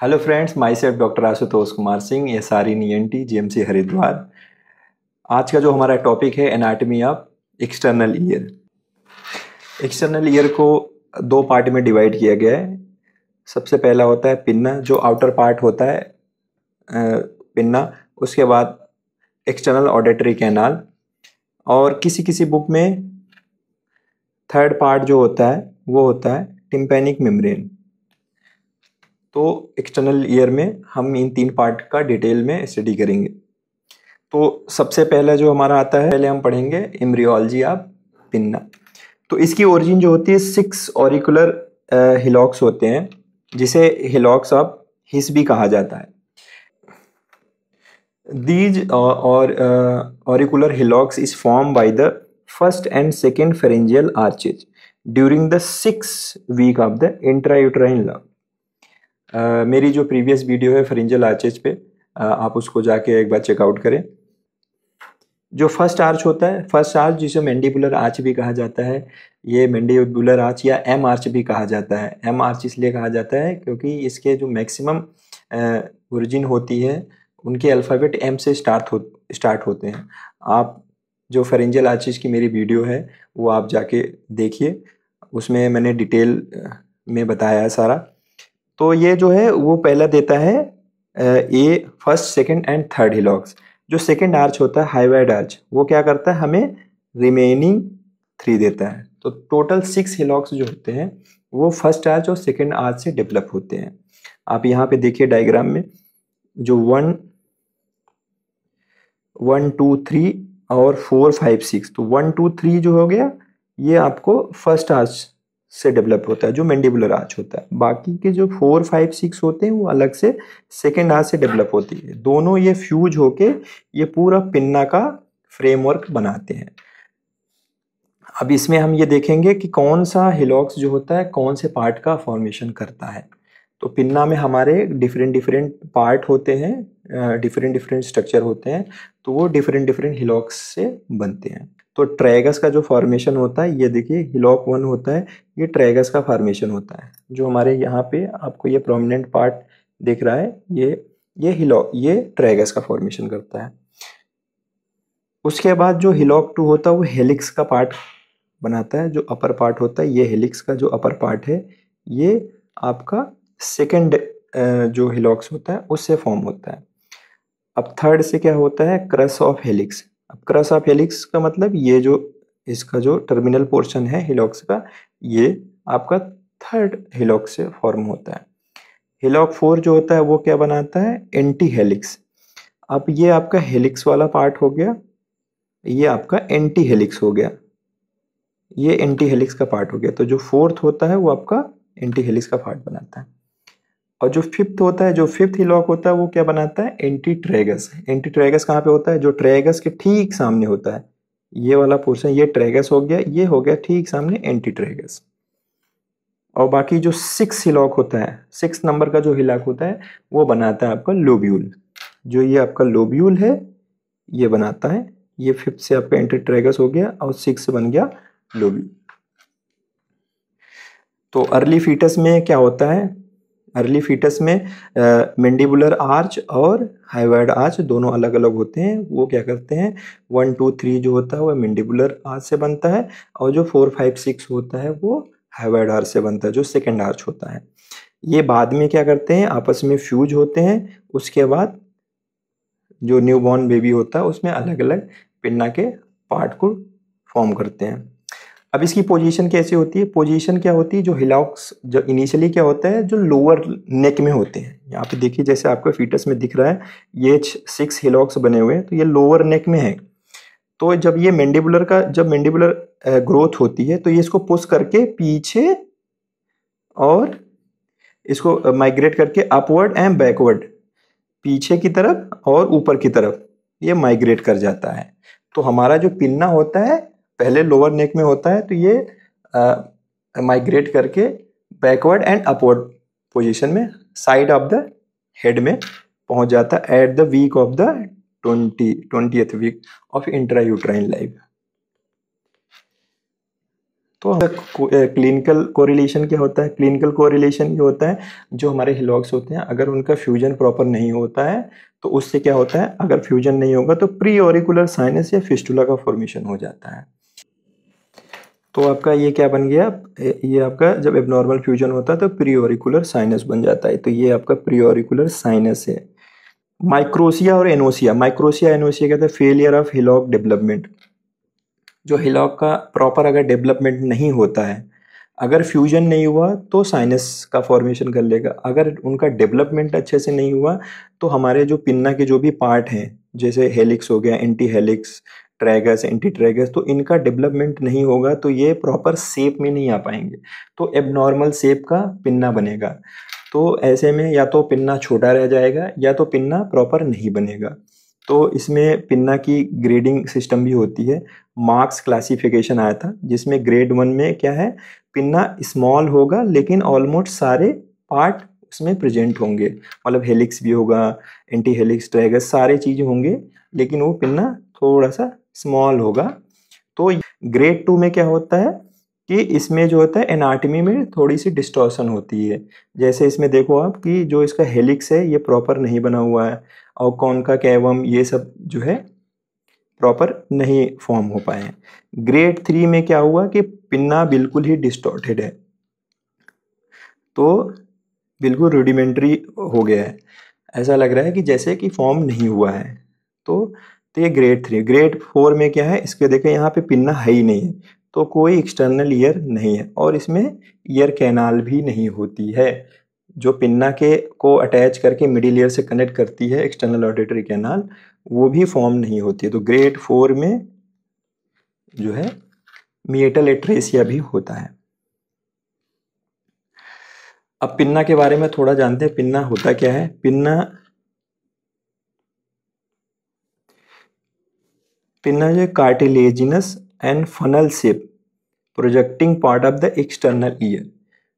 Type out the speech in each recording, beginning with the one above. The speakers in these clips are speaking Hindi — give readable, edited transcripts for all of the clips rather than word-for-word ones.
Hello friends, myself doctor Ashutosh Kumar Singh, SR in ENT, GMC Haridwar. आज का जो हमारा टॉपिक है anatomy of external ear. External ear को दो पार्ट में डिवाइड किया गया है। सबसे पहला होता है पिन्ना, जो आउटर पार्ट होता है पिन्ना। उसके बाद एक्सटर्नल ऑडिटरी कैनाल, और किसी किसी बुक में थर्ड पार्ट जो होता है वो होता है टिम्पैनिक मेम्ब्रेन। तो एक्सटर्नल ईयर में हम इन तीन पार्ट का डिटेल में स्टडी करेंगे। तो सबसे पहले जो हमारा आता है, पहले हम पढ़ेंगे एम्ब्रियोलॉजी ऑफ पिन्ना। तो इसकी ओरिजिन जो होती है 6 ऑरिकुलर हिलॉक्स होते हैं, जिसे हिलॉक्स ऑफ हिस भी कहा जाता है। These are auricular hillocks is formed by the first and second pharyngeal arches during the 6 week of the intrauterine love. मेरी जो प्रीवियस वीडियो है फेरेंजियल आर्चेज पे, आप उसको जाके एक बार चेकआउट करें। जो फर्स्ट आर्च होता है, फर्स्ट आर्च जिसे मैंडिबुलर आर्च भी कहा जाता है, ये मैंडिबुलर आर्च या एम आर्च भी कहा जाता है। एम आर्च इसलिए कहा जाता है क्योंकि इसके जो मैक्सिमम ओरिजिन होती है उनके अल्फ़ाबेट एम से स्टार्ट होते हैं। आप जो फेरेंजियल आर्चेज की मेरी वीडियो है वो आप जाके देखिए, उसमें मैंने डिटेल में बताया है सारा। तो ये जो है वो पहला देता है ए फर्स्ट सेकंड एंड थर्ड हिलॉक्स। जो सेकंड आर्च होता है हाईवाइड आर्च, वो क्या करता है, हमें रिमेनिंग 3 देता है। तो टोटल 6 हिलॉक्स जो होते हैं वो फर्स्ट आर्च और सेकंड आर्च से डेवलप होते हैं। आप यहाँ पे देखिए डायग्राम में, जो 1 2 3 और 4 5 6, तो 1 2 3 जो हो गया ये आपको फर्स्ट आर्च से डेवलप होता है, जो मैंडिबुलर आर्च होता है। बाकी के जो 4 5 6 होते हैं वो अलग से सेकेंड आर्च से डेवलप होती है। दोनों ये फ्यूज होके ये पूरा पिन्ना का फ्रेमवर्क बनाते हैं। अब इसमें हम ये देखेंगे कि कौन सा हिलॉक्स जो होता है कौन से पार्ट का फॉर्मेशन करता है। तो पिन्ना में हमारे डिफरेंट डिफरेंट पार्ट होते हैं, डिफरेंट डिफरेंट स्ट्रक्चर होते हैं, तो वो डिफरेंट डिफरेंट हिलॉक्स से बनते हैं। तो ट्रैगस का जो फॉर्मेशन होता है, ये देखिए हिलॉक 1 होता है, ये ट्रैगस का फॉर्मेशन होता है। जो हमारे यहाँ पे आपको ये प्रोमिनेंट पार्ट दिख रहा है, ये ट्रैगस का फॉर्मेशन करता है। उसके बाद जो हिलॉक 2 होता है वो हेलिक्स का पार्ट बनाता है। जो अपर पार्ट होता है, ये हेलिक्स का जो अपर पार्ट है ये आपका सेकेंड जो हिलॉक्स होता है उससे फॉर्म होता है। अब थर्ड से क्या होता है, क्रस ऑफ हेलिक्स। अब क्रस ऑफ हेलिक्स का मतलब ये जो इसका जो टर्मिनल पोर्शन है हिलॉक्स का, ये आपका थर्ड हिलॉक्स से फॉर्म होता है। हिलॉक 4 जो होता है वो क्या बनाता है, एंटी हेलिक्स। अब ये आपका हेलिक्स वाला पार्ट हो गया, ये आपका एंटी हेलिक्स हो गया, ये एंटी हेलिक्स का पार्ट हो गया। तो जो फोर्थ होता है वो आपका एंटी हेलिक्स का पार्ट बनाता है। और जो फिफ्थ होता है, जो फिफ्थ हिलॉक होता है वो क्या बनाता है, एंटी ट्रैगस। एंटी ट्रैगस कहाँ पे होता है, जो ट्रैगस के ठीक सामने होता है। ये वाला पोर्शन, ये ट्रैगस हो गया, ये हो गया ठीक सामने एंटी ट्रैगस। और बाकी जो 6 हिलॉक होता है, 6 नंबर का जो हिलॉक होता है वो बनाता है आपका लोब्यूल। जो ये आपका लोब्यूल है ये बनाता है। ये फिफ्थ से आपका एंटी ट्रैगस हो गया और 6 से बन गया लोब्यूल। तो अर्ली फीटस में क्या होता है, अर्ली फीटस में मैंडिबुलर आर्च और हाइवाइड आर्च दोनों अलग अलग होते हैं। वो क्या करते हैं, 1 2 3 जो होता है वो मैंडिबुलर आर्च से बनता है, और जो 4 5 6 होता है वो हाइवाइड आर्च से बनता है, जो सेकेंड आर्च होता है। ये बाद में क्या करते हैं, आपस में फ्यूज होते हैं। उसके बाद जो न्यूबॉर्न बेबी होता है उसमें अलग अलग पिन्ना के पार्ट को फॉर्म करते हैं। अब इसकी पोजीशन कैसे होती है, पोजीशन क्या होती है, जो हिलॉक्स जो इनिशियली क्या होता है, जो लोअर नेक में होते हैं। यहाँ पे देखिए जैसे आपको फीटस में दिख रहा है, ये 6 हिलॉक्स बने हुए हैं, तो ये लोअर नेक में है। तो जब ये मैंडिबुलर ग्रोथ होती है तो ये इसको पुश करके पीछे और इसको माइग्रेट करके अपवर्ड एंड बैकवर्ड, पीछे की तरफ और ऊपर की तरफ ये माइग्रेट कर जाता है। तो हमारा जो पिन्ना होता है पहले लोअर नेक में होता है, तो ये माइग्रेट करके बैकवर्ड एंड अपवर्ड पोजीशन में साइड ऑफ द हेड में पहुंच जाता है at the week of the 20th week of intrauterine life. तो क्लिनिकल कोरिलेशन क्या होता है? क्लिनिकल कोरिलेशन ये होता है जो हमारे हिलॉक्स होते हैं, अगर उनका फ्यूजन प्रॉपर नहीं होता है तो उससे क्या होता है, अगर फ्यूजन नहीं होगा तो प्री ऑरिकुलर साइनस या फिस्टुला का फॉर्मेशन हो जाता है। तो आपका ये क्या बन गया, ये आपका जब एबनॉर्मल फ्यूजन होता है तो प्री ऑरिकुलर साइनस बन जाता है। तो ये आपका प्री ऑरिकुलर साइनस है। माइक्रोसिया और एनोसिया, माइक्रोसिया एनोसिया कहते हैं फेलियर ऑफ हिलॉक डेवलपमेंट। जो हिलॉक का प्रॉपर अगर डेवलपमेंट नहीं होता है, अगर फ्यूजन नहीं हुआ तो साइनस का फॉर्मेशन कर लेगा। अगर उनका डेवलपमेंट अच्छे से नहीं हुआ तो हमारे जो पिन्ना के जो भी पार्ट हैं, जैसे हेलिक्स हो गया, anti helix, tragus, anti tragus, तो इनका डेवलपमेंट नहीं होगा तो ये प्रॉपर शेप में नहीं आ पाएंगे, तो एबनॉर्मल शेप का पिन्ना बनेगा। तो ऐसे में या तो पिन्ना छोटा रह जाएगा या तो पिन्ना प्रॉपर नहीं बनेगा। तो इसमें पिन्ना की ग्रेडिंग सिस्टम भी होती है। मार्क्स क्लासिफिकेशन आया था जिसमें ग्रेड 1 में क्या है, पिन्ना स्मॉल होगा लेकिन ऑलमोस्ट सारे पार्ट उसमें प्रेजेंट होंगे, मतलब हेलिक्स भी होगा, एंटी हेलिक्स, ट्रैगस, सारे चीज़ें होंगे, लेकिन वो पिन्ना थोड़ा सा स्मॉल होगा। तो ग्रेड 2 में क्या होता है कि इसमें जो होता है एनाटमी में थोड़ी सी डिस्टॉर्शन होती है। जैसे इसमें देखो आप कि जो इसका हेलिक्स है ये प्रॉपर नहीं बना हुआ है, और कॉन्का कैवम ये सब जो है प्रॉपर नहीं फॉर्म हो पाए हैं। ग्रेड 3 में क्या हुआ कि पिन्ना बिल्कुल ही डिस्टॉर्टेड है, तो बिल्कुल रूडिमेंट्री हो गया है, ऐसा लग रहा है कि जैसे कि फॉर्म नहीं हुआ है। तो ये ग्रेड 3। ग्रेड 4 में क्या है, इसके देखें यहाँ पे पिन्ना है ही नहीं है, तो कोई एक्सटर्नल ईयर नहीं है और इसमें ईयर कैनाल भी नहीं होती है। जो पिन्ना के को अटैच करके मिडिल ईयर से कनेक्ट करती है एक्सटर्नल ऑडिटरी कैनाल, वो भी फॉर्म नहीं होती है। तो ग्रेड 4 में जो है मिएटल एट्रेसिया भी होता है। अब पिन्ना के बारे में थोड़ा जानते हैं, पिन्ना होता क्या है। पिन्ना जो cartilaginous and funnel shape projecting part of the external ear.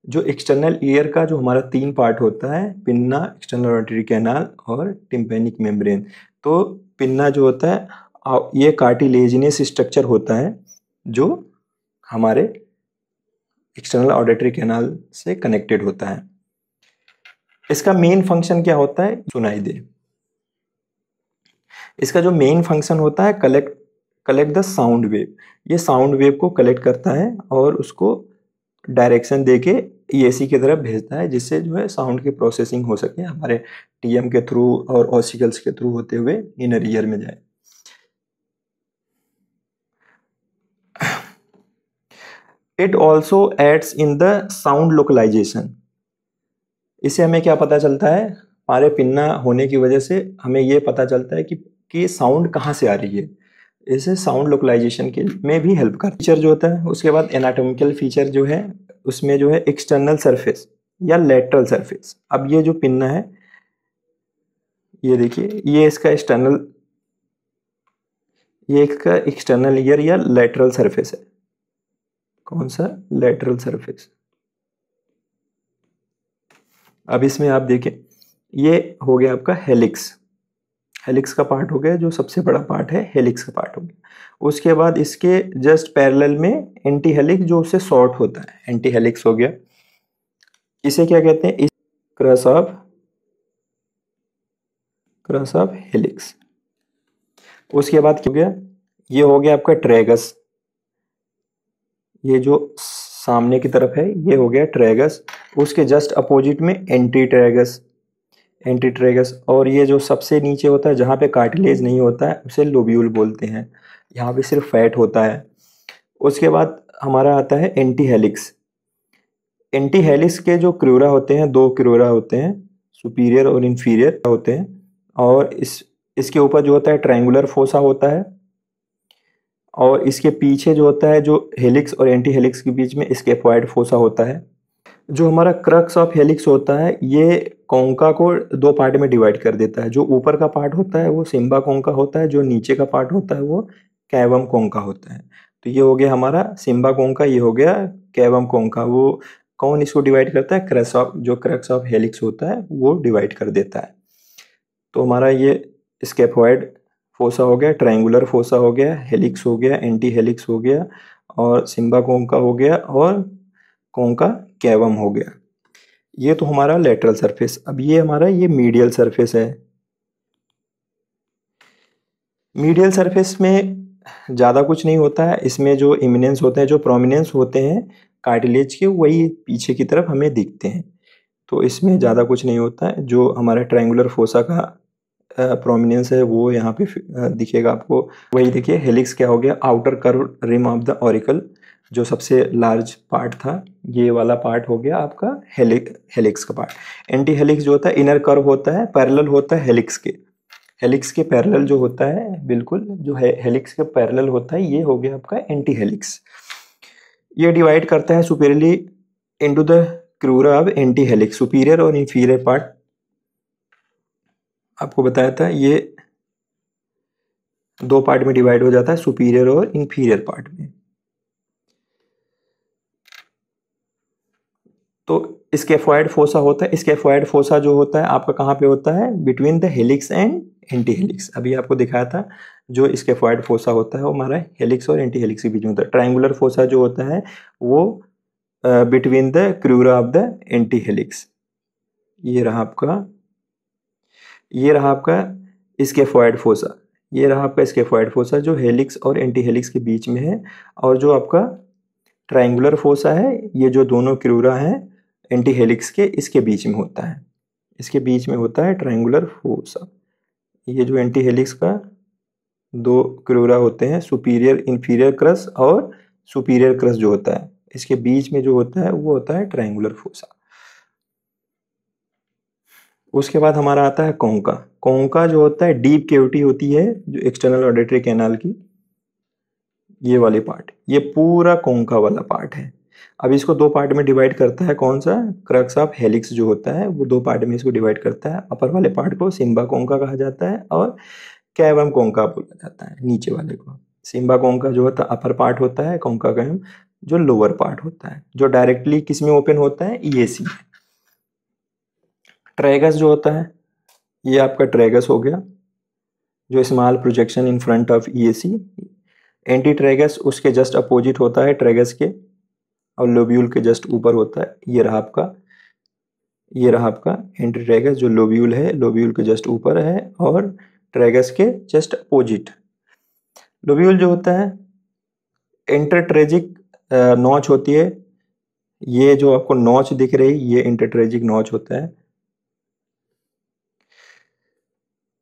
जो एक्सटर्नल ईयर का जो हमारा 3 पार्ट होता है, पिन्ना, एक्सटर्नल ऑडिटरी कैनाल और टिम्पेनिक मेम्ब्रेन। तो पिन्ना जो होता है ये कार्टिलेजिनस स्ट्रक्चर होता है जो हमारे एक्सटर्नल ऑडिटरी कैनाल से कनेक्टेड होता है। इसका मेन फंक्शन क्या होता है, सुनाई दे। इसका जो मेन फंक्शन होता है कलेक्ट द साउंड वेव। ये साउंड वेव को कलेक्ट करता है और उसको डायरेक्शन देके ईएसी की तरफ भेजता है, जिससे जो है साउंड की प्रोसेसिंग हो सके हमारे टीएम के थ्रू और ऑसिकल्स के थ्रू होते हुए इनर ईयर में जाए। It also aids in the sound localisation. इससे हमें क्या पता चलता है, हमारे पिन्ना होने की वजह से हमें ये पता चलता है कि साउंड कहाँ से आ रही है। इसे साउंड लोकलाइजेशन के में भी हेल्प कर फीचर जो होता है। उसके बाद एनाटॉमिकल फीचर जो है उसमें जो है एक्सटर्नल सरफेस या लेटरल सरफेस। अब ये जो पिन्ना है, ये देखिए, ये इसका एक्सटर्नल ईयर या लेटरल सरफेस है। कौन सा? Lateral surface. अब इसमें आप देखें, ये हो गया आपका हेलिक्स। हेलिक्स का पार्ट हो गया, जो सबसे बड़ा पार्ट है हेलिक्स का पार्ट हो गया। उसके बाद इसके जस्ट पैरेलल में एंटी हेलिक्स जो उससे शॉर्ट होता है, एंटी हेलिक्स हो गया। इसे क्या कहते हैं, इस क्रॉस ऑफ हेलिक्स। उसके बाद क्या हो गया, ये हो गया आपका ट्रैगस। ये जो सामने की तरफ है ये हो गया ट्रैगस। उसके जस्ट अपोजिट में एंटी ट्रैगस। और ये जो सबसे नीचे होता है जहाँ पे कार्टिलेज नहीं होता है उसे लोब्यूल बोलते हैं, यहाँ पे सिर्फ फैट होता है। उसके बाद हमारा आता है एंटी हेलिक्स। एंटी हेलिक्स के जो क्रूरा होते हैं, 2 क्रूरा होते हैं, सुपीरियर और इन्फीरियर होते हैं। और इसके ऊपर जो होता है ट्रायंगुलर फोसा होता है, और इसके पीछे जो होता है, जो हेलिक्स और एंटी हेलिक्स के बीच में स्केपॉइड फोसा होता है। जो हमारा क्रक्स ऑफ हेलिक्स होता है ये कोंका को 2 पार्ट में डिवाइड कर देता है। जो ऊपर का पार्ट होता है वो सिम्बा कोंका होता है, जो नीचे का पार्ट होता है वो कैवम कोंका होता है। तो ये हो गया हमारा सिम्बा कोंका, ये हो गया कैवम कोंका। वो कौन इसको डिवाइड करता है? क्रक्स ऑफ हेलिक्स होता है वो डिवाइड कर देता है। तो हमारा ये स्केपॉइड फोसा हो गया, ट्रायंगुलर फोसा हो गया, हेलिक्स हो गया, एंटी हेलिक्स हो गया, और सिम्बा कोंका हो गया और कोंका कैवम हो गया। ये तो हमारा लेटरल सरफेस। अब ये हमारा ये मीडियल सरफेस है। मीडियल सरफेस में ज़्यादा कुछ नहीं होता है, इसमें जो इमिनेंस होते हैं, जो प्रोमिनेंस होते हैं कार्टिलेज के, वही पीछे की तरफ हमें दिखते हैं, तो इसमें ज़्यादा कुछ नहीं होता है। जो हमारा ट्रायंगुलर फोसा का प्रोमिनेंस है वो यहाँ पे दिखेगा आपको। वही देखिए, हेलिक्स क्या हो गया, outer curve rim of the auricle, जो सबसे लार्ज पार्ट था, ये वाला पार्ट हो गया आपका हेलिक्स का पार्ट। एंटी हेलिक्स जो होता है इनर कर्व होता है, पैरेलल होता है हेलिक्स के पैरेलल जो होता है, बिल्कुल जो है हेलिक्स के पैरेलल होता है, ये हो गया आपका एंटी हेलिक्स। ये डिवाइड करता है superiorly into the crura of anti helix, superior और इंफीरियर पार्ट। आपको बताया था ये दो पार्ट में डिवाइड हो जाता है, सुपीरियर और इंफीरियर पार्ट में। तो स्केफॉइड फोसा होता है, स्केफॉइड फोसा जो होता है आपका कहाँ पे होता है, between the helix and anti helix. अभी आपको दिखाया था जो स्केफॉइड फोसा होता है वो हमारा हेलिक्स और एंटी हेलिक्स के बीच में होता है। ट्रायंगुलर फोसा जो होता है वो between the crura of the anti helix. ये रहा आपका स्केफॉइड फोसा, ये रहा आपका स्केफॉइड फोसा जो हेलिक्स और एंटी हेलिक्स के बीच में है। और जो आपका ट्रायंगुलर फोसा है, ये जो दोनों क्रूरा हैं एंटी हेलिक्स के, इसके बीच में होता है, इसके बीच में होता है ट्रायंगुलर फोसा। ये जो एंटी हेलिक्स का दो क्रूरा होते हैं, सुपीरियर इंफीरियर क्रस और सुपीरियर क्रस जो होता है, इसके बीच में जो होता है वो होता है ट्रायंगुलर फोसा। उसके बाद हमारा आता है कोंका। कोंका जो होता है डीप कैविटी होती है जो एक्सटर्नल ऑडिटरी कैनाल की, ये वाले पार्ट, ये पूरा कोंका वाला पार्ट है। अब इसको दो पार्ट में डिवाइड करता है, कौन सा, क्रक्स ऑफ हेलिक्स जो होता है वो दो पार्ट में इसको डिवाइड करता है। अपर वाले पार्ट को सिम्बा कोंका कहा जाता है और कैवम कोंका बोला जाता है, नीचे वाले को। सिम्बा कोंका जो होता है अपर पार्ट होता है, कोंका कैवम जो लोअर पार्ट होता है, जो डायरेक्टली किस में ओपन होता है, ईएसी। ट्रेगस जो होता है, ये आपका ट्रेगस हो गया, जो small projection in front of EAC. Anti tragus उसके जस्ट अपोजिट होता है ट्रेगस के, और लोब्यूल के जस्ट ऊपर होता है। ये रहा आपका एंटी ट्रेगस, जो लोब्यूल है, लोब्यूल के जस्ट ऊपर है और ट्रेगस के जस्ट अपोजिट। लोब्यूल जो होता है इंटरट्रेजिक नॉच होती है, ये जो आपको नॉच दिख रही ये इंटरट्रेजिक नॉच होता है।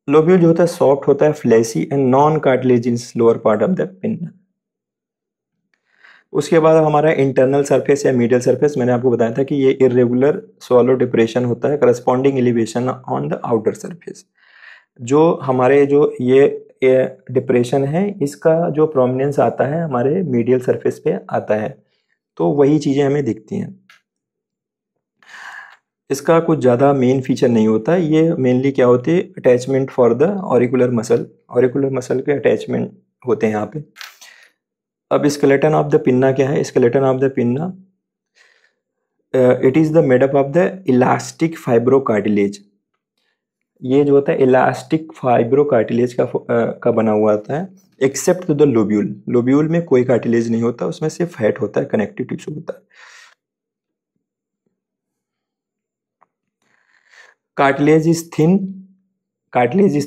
लोब्यूल जो होता है सॉफ्ट होता है, fleshy and non cartilaginous lower part of the pin. उसके बाद हमारा इंटरनल सरफेस या मीडियल सरफेस, मैंने आपको बताया था कि ये इरेगुलर सोलो डिप्रेशन होता है, corresponding elevation on the outer surface. जो हमारे जो ये डिप्रेशन है, इसका जो प्रोमिनेंस आता है हमारे मीडियल सरफेस पे आता है, तो वही चीज़ें हमें दिखती हैं। इसका कुछ ज़्यादा मेन फीचर नहीं होता, ये मेनली क्या होती है, attachment for the auricular muscle, auricular muscle के अटैचमेंट होते हैं यहाँ पे। अब स्केलेटन ऑफ द पिन्ना क्या है, skeleton of the pinna it is the made up of the elastic fibro cartilage. ये जो होता है इलास्टिक फाइब्रो कार्टिलेज का बना हुआ आता है, एक्सेप्ट द लोब्यूल। लोब्यूल में कोई कार्टिलेज नहीं होता, उसमें सिर्फ फैट होता है, कनेक्टिव टिश्यू होता है। Cartilage is thin, cartilage is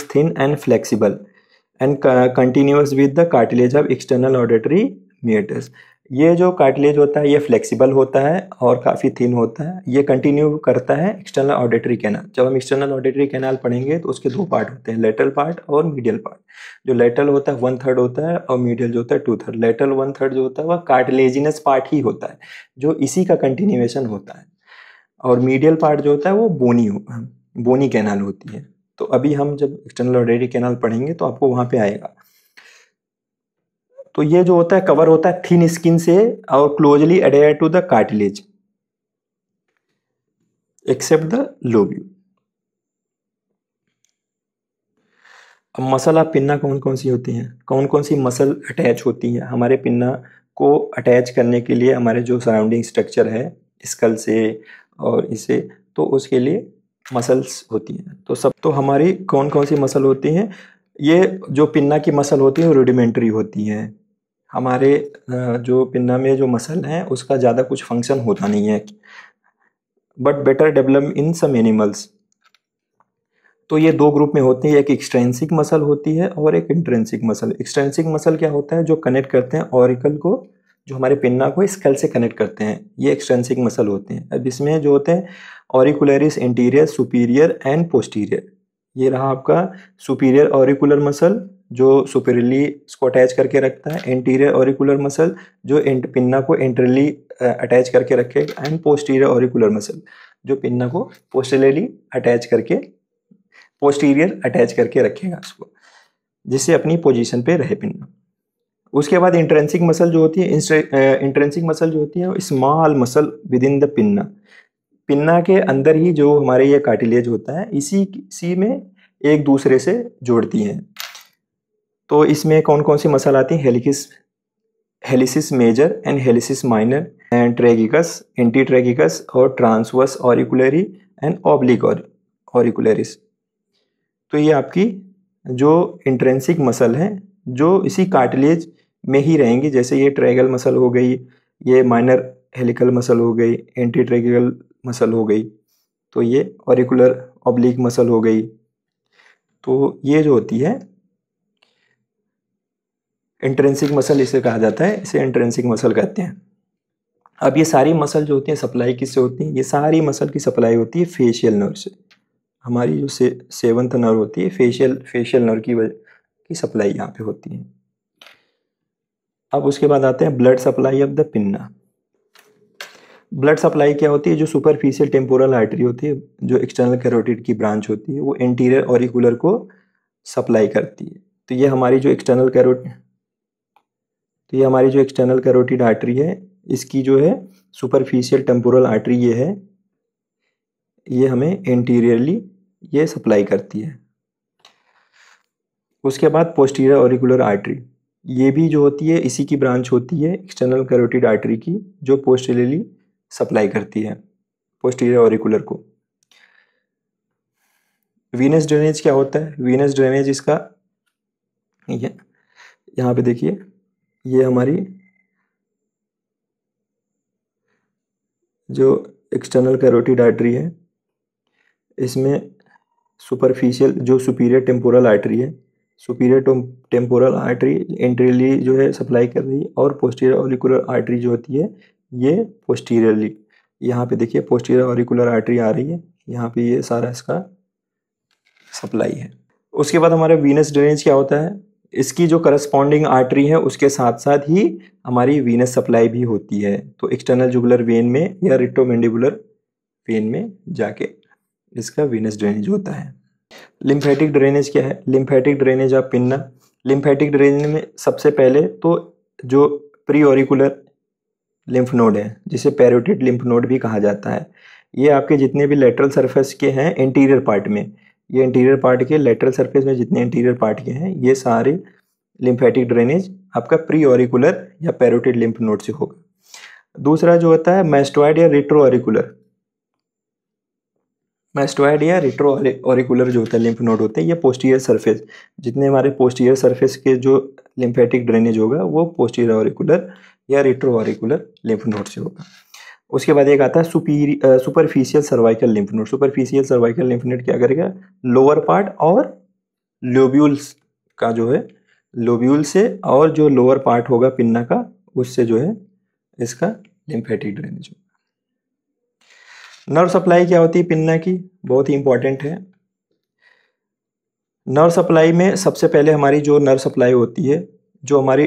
thin and flexible and continuous with the cartilage of external auditory meatus। ये जो कार्टिलेज होता है ये फ्लेक्सिबल होता है और काफ़ी थिन होता है, ये कंटिन्यू करता है एक्सटर्नल ऑडिटरी कैनाल। जब हम एक्सटर्नल ऑडिटरी कैनाल पढ़ेंगे तो उसके दो पार्ट होते हैं, लेटरल पार्ट और मीडियल पार्ट। जो लेटरल होता है 1/3 होता है और मीडियल जो होता है 2/3। लेटरल 1/3 जो होता है वह कार्टिलेजिनस पार्ट ही होता है, जो इसी का कंटिन्यूएशन होता है, और मीडियल पार्ट जो होता है वो बोनी कैनाल होती है। तो अभी हम जब एक्सटर्नल ऑडिटरी कैनाल पढ़ेंगे तो आपको वहां पे आएगा। तो ये जो होता है कवर होता है थिन स्किन से और closely adhere to the cartilage except the lobule. अब मसल ऑफ पिन्ना कौन कौन सी होती हैं, कौन कौन सी मसल अटैच होती हैं हमारे पिन्ना को अटैच करने के लिए, हमारे जो सराउंडिंग स्ट्रक्चर है स्कल से और इसे, तो उसके लिए मसल्स होती हैं। तो हमारी कौन कौन सी मसल होती हैं, ये जो पिन्ना की मसल होती है रूडिमेंट्री होती हैं, हमारे जो पिन्ना में जो मसल है उसका ज़्यादा कुछ फंक्शन होता नहीं है, but better develop in some animals. तो ये दो ग्रुप में होते हैं, एक एक्सट्रेंसिक मसल होती है और एक इंट्रेंसिक मसल। एक्सट्रेंसिक मसल क्या होता है, जो कनेक्ट करते हैं ऑरिकल को, जो हमारे पिन्ना को स्कल से कनेक्ट करते हैं, ये एक्सट्रेंसिक मसल होते हैं। अब इसमें जो होते हैं ऑरिकुलरिस इंटीरियर, सुपीरियर एंड पोस्टीरियर। ये रहा आपका सुपीरियर ऑरिकुलर मसल जो सुपीरियरली इसको अटैच करके रखता है, एंटीरियर ऑरिकुलर मसल जो पिन्ना को एंटरली अटैच करके रखेगा, एंड पोस्टीरियर ऑरिकुलर मसल जो पिन्ना को पोस्टीरियर अटैच करके रखेगा उसको, जिससे अपनी पोजीशन पे रहे पिन्ना। उसके बाद इंट्रेंसिक मसल जो होती है, इंट्रेंसिक मसल जो होती है small muscle with in the pinna. Pinna के अंदर ही जो हमारे ये कार्टिलेज होता है इसी में एक दूसरे से जोड़ती हैं। तो इसमें कौन कौन सी मसल आती है, हेलिसिस मेजर एंड हेलिसिस माइनर एंड ट्रेगिकस, एंटीट्रेगिकस और ट्रांसवर्स ऑरिकुलरी एंड ऑब्लिक ऑरिकुलरिस। तो ये आपकी जो इंट्रेंसिक मसल है जो इसी कार्टिलेज में ही रहेंगी, जैसे ये ट्रेगल मसल हो गई, ये माइनर हेलिकल मसल हो गई, एंटी ट्रेगल मसल हो गई, तो ये ऑरिकुलर ऑब्लिक मसल हो गई। तो ये जो होती है इंट्रेंसिक मसल इसे कहा जाता है, इसे इंट्रेंसिक मसल कहते हैं। अब ये सारी मसल जो होती हैं सप्लाई किससे होती है, ये सारी मसल की सप्लाई होती है फेशियल नर्व से। हमारी जो सेवंथ नर्व होती है फेशियल नर्व की सप्लाई यहाँ पे होती है। अब उसके बाद आते हैं blood supply of the pinna. Blood supply क्या होती है, जो सुपरफिशियल टेम्पोरल आर्टरी होती है, जो एक्सटर्नल कैरोटिड की ब्रांच होती है, वो इंटीरियर ऑरिकुलर को सप्लाई करती है। तो ये हमारी जो एक्सटर्नल कैरोटिड आर्टरी है, इसकी जो है सुपरफिशियल टेम्पोरल आर्टरी ये है, ये हमें इंटीरियरली ये सप्लाई करती है। उसके बाद पोस्टीरियर ऑरिकुलर आर्टरी, ये भी जो होती है इसी की ब्रांच होती है एक्सटर्नल कैरोटिड आर्टरी की, जो पोस्टीरियरली सप्लाई करती है पोस्टीरियर ऑरिकुलर को। वीनस ड्रेनेज क्या होता है, वीनस ड्रेनेज इसका यहाँ पे देखिए, ये हमारी जो एक्सटर्नल कैरोटिड आर्टरी है, इसमें सुपरफिशियल जो सुपीरियर टेम्पोरल आर्टरी है, सुपीरियर टेम्पोरल आर्टरी एंटीरियरली जो है सप्लाई कर रही है, और पोस्टीरियर ऑरिकुलर आर्टरी जो होती है ये पोस्टीरियरली। यहाँ पे देखिए पोस्टीरियर ऑरिकुलर आर्टरी आ रही है, यहाँ पे ये सारा इसका सप्लाई है। उसके बाद हमारे वीनस ड्रेनेज क्या होता है, इसकी जो करस्पॉन्डिंग आर्टरी है उसके साथ साथ ही हमारी वीनस सप्लाई भी होती है। तो एक्सटर्नल जुगुलर वेन में या रिट्रोमेंडिबुलर वेन में जाके इसका वीनस ड्रेनेज होता है। लिम्फेटिक ड्रेनेज क्या है, lymphatic drainage of pinna. Lymphatic drainage में सबसे पहले तो जो प्री ऑरिकुलर लिम्फ नोड है, जिसे पैरोटिड लिम्फ नोड भी कहा जाता है, ये आपके जितने भी लेटरल सरफेस के हैं एंटीरियर पार्ट में, ये इंटीरियर पार्ट के लेटरल सरफेस में जितने इंटीरियर पार्ट के हैं, ये सारे लिम्फेटिक ड्रेनेज आपका प्री ऑरिकुलर या पैरोटिड लिम्फ नोड से होगा। दूसरा जो होता है मैस्टोइड या रिट्रो ऑरिकुलर, मैस्टोइड या रिट्रो ऑरिकुलर जो होता है लिम्फ नोड होते हैं, ये पोस्टीरियर सरफेस, जितने हमारे पोस्टीरियर सरफेस के जो लिम्फेटिक ड्रेनेज होगा वो पोस्टीरियर ऑरिकुलर या रिट्रो ऑरिकुलर लिम्फ नोड से होगा। उसके बाद एक आता है superficial cervical lymph node. Superficial cervical lymph node क्या करेगा, लोअर पार्ट और लोब्यूल्स का जो है, लोब्यूल से और जो लोअर पार्ट होगा पिन्ना का, उससे जो है इसका लिम्फेटिक ड्रेनेज होगा। नर्व सप्लाई क्या होती है पिन्ना की, बहुत ही इंपॉर्टेंट है। नर्व सप्लाई में सबसे पहले हमारी जो नर्व सप्लाई होती है, जो हमारी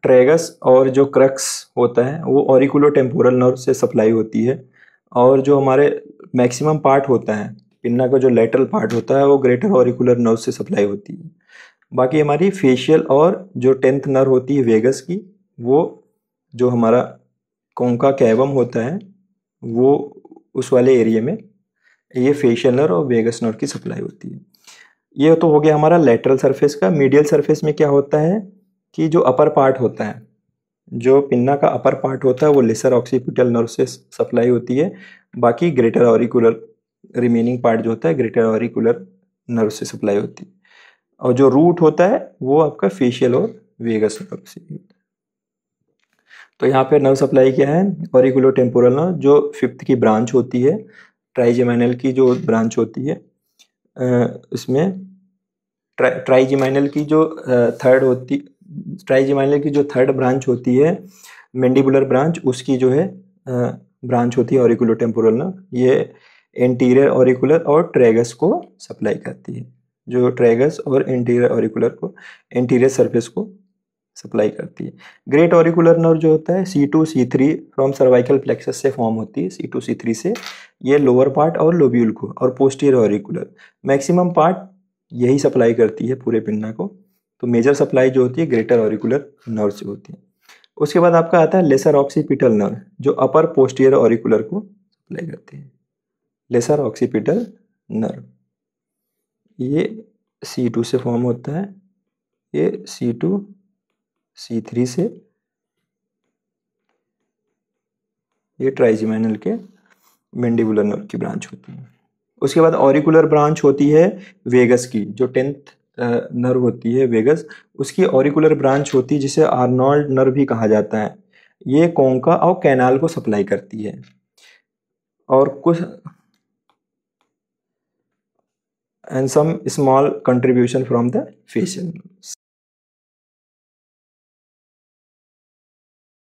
ट्रेगस और जो क्रक्स होता है वो ऑरिकुलो टेम्पोरल नर्व से सप्लाई होती है, और जो हमारे मैक्सिमम पार्ट होता है पिन्ना का जो लेटरल पार्ट होता है वो ग्रेटर ऑरिकुलर नर्व से सप्लाई होती है। बाकी हमारी फेशियल और जो 10th नर्व होती है वेगस की, वो जो हमारा कोंका कैवम होता है वो उस वाले एरिया में ये फेशियल नर्व और वेगस नर्व की सप्लाई होती है। ये तो हो गया हमारा लेटरल सरफेस का। मीडियल सरफेस में क्या होता है कि जो अपर पार्ट होता है, जो पिन्ना का अपर पार्ट होता है वो लेसर ऑक्सीपिटल नर्व से सप्लाई होती है। बाकी ग्रेटर ऑरिकुलर रिमेनिंग पार्ट जो होता है ग्रेटर ऑरिकुलर नर्व से सप्लाई होती है, और जो रूट होता है वो आपका फेशियल और वेगस नर्व से होता है। तो यहाँ पे नर्व सप्लाई क्या है, ऑरिकुलोटेम्पोरल नर्व जो फिफ्थ की ब्रांच होती है, ट्राइजेमिनल की जो ब्रांच होती है, इसमें ट्राइजेमिनल की जो ट्राइजेमिनल की जो थर्ड ब्रांच होती है, मैंडिबुलर ब्रांच, उसकी जो है ब्रांच होती है ऑरिकुलोटेम्पोरल नर्व। ये एंटीरियर ऑरिकुलर और ट्रेगस को सप्लाई करती है, जो ट्रेगस और एंटीरियर ऑरिकुलर को, एंटीरियर सरफेस को सप्लाई करती है। ग्रेट ऑरिकुलर नर्व जो होता है C2 C3 from cervical plexus से फॉर्म होती है, C2 C3 से। ये लोअर पार्ट और लोब्यूल को, और पोस्टीरियर ऑरिकुलर मैक्सिमम पार्ट यही सप्लाई करती है पूरे पिन्ना को। तो मेजर सप्लाई जो होती है ग्रेटर ऑरिकुलर नर्व से होती है। उसके बाद आपका आता है लेसर ऑक्सीपिटल नर्व जो अपर पोस्टीरियर ऑरिकुलर को सप्लाई करती है। लेसर ऑक्सीपिटल नर्व ये C2 से फॉर्म होता है, ये C2 C3 से, ये ट्राइजेमिनल के मैंडिबुलर नर्व की ब्रांच होती है। उसके बाद ऑरिकुलर ब्रांच होती है वेगस की, जो 10th नर्व होती है वेगस, उसकी ऑरिकुलर ब्रांच होती है जिसे आर्नोल्ड नर्व भी कहा जाता है। ये कोंका और कैनाल को सप्लाई करती है। और कुछ and some small contribution from the facial nerves.